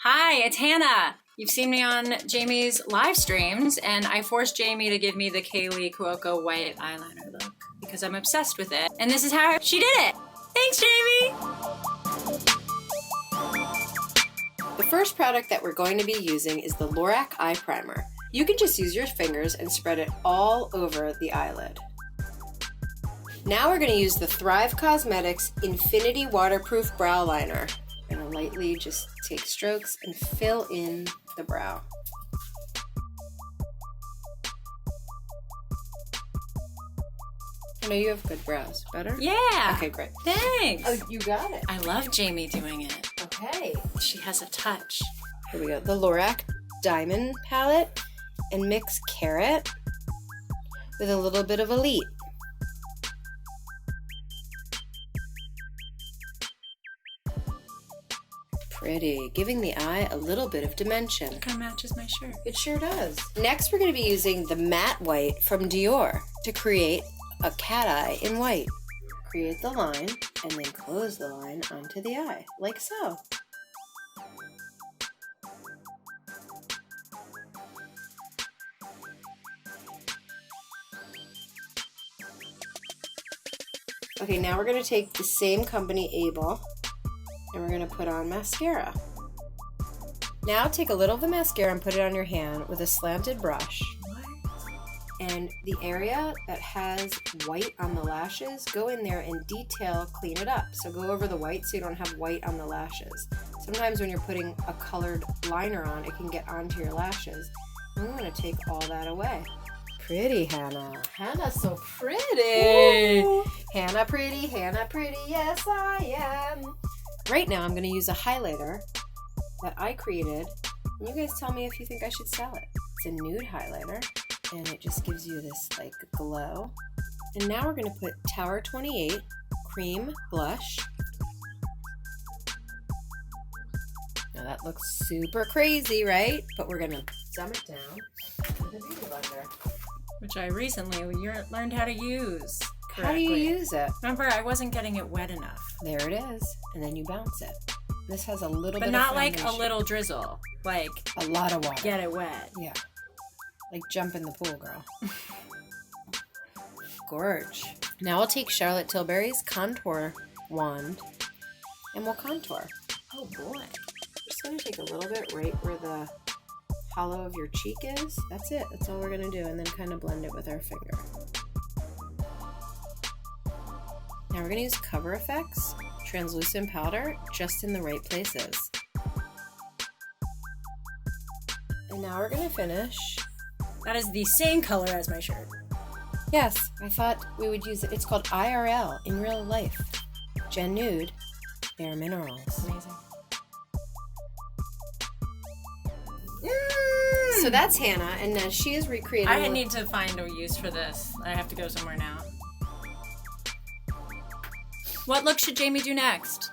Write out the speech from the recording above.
Hi, it's Hannah. You've seen me on Jamie's live streams, and I forced Jamie to give me the Kaley Cuoco white eyeliner look because I'm obsessed with it. And this is how she did it. Thanks, Jamie. The first product that we're going to be using is the Lorac Eye Primer. You can just use your fingers and spread it all over the eyelid. Now we're going to use the Thrive Cosmetics Infinity Waterproof Brow Liner. I'm going to lightly just take strokes and fill in the brow. I know you have good brows. Better? Yeah. Okay, great. Thanks. Oh, you got it. I love Jamie doing it. Okay. She has a touch. Here we go. The Lorac Diamond Palette, and mix Carrot with a little bit of Elite. Pretty, giving the eye a little bit of dimension. Kind of matches my shirt. It sure does. Next, we're going to be using the Matte White from Dior to create a cat eye in white. Create the line and then close the line onto the eye, like so. Okay, now we're going to take the same company Able and we're going to put on mascara. Now take a little of the mascara and put it on your hand with a slanted brush. And the area that has white on the lashes, go in there and detail clean it up. So go over the white so you don't have white on the lashes. Sometimes when you're putting a colored liner on, it can get onto your lashes. I'm going to take all that away. Pretty, Hannah. Hannah's so pretty. Ooh. Hannah pretty, yes I am. Right now I'm going to use a highlighter that I created. And you guys tell me if you think I should sell it. It's a nude highlighter and it just gives you this like glow. And now we're going to put Tower 28 Cream Blush. Now that looks super crazy, right? But we're going to dumb it down with a beauty blender. Which I recently learned how to use correctly. How do you use it? Remember, I wasn't getting it wet enough. There it is. And then you bounce it. This has a little bit of But not foundation. like a little drizzle. Like a lot of water. Get it wet. Yeah. Like jump in the pool, girl. Gorge. Now I'll take Charlotte Tilbury's contour wand and we'll contour. Oh boy. I'm just going to take a little bit right where the hollow of your cheek is. That's it. That's all we're going to do. And then kind of blend it with our finger. Now we're going to use Cover FX translucent powder just in the right places. And now we're going to finish. That is the same color as my shirt. Yes, I thought we would use it. It's called IRL, in real life. Gen Nude, Bare Minerals. Amazing. So that's Hannah, and she is recreating. I need to find a use for this. I have to go somewhere now. What look should Jamie do next?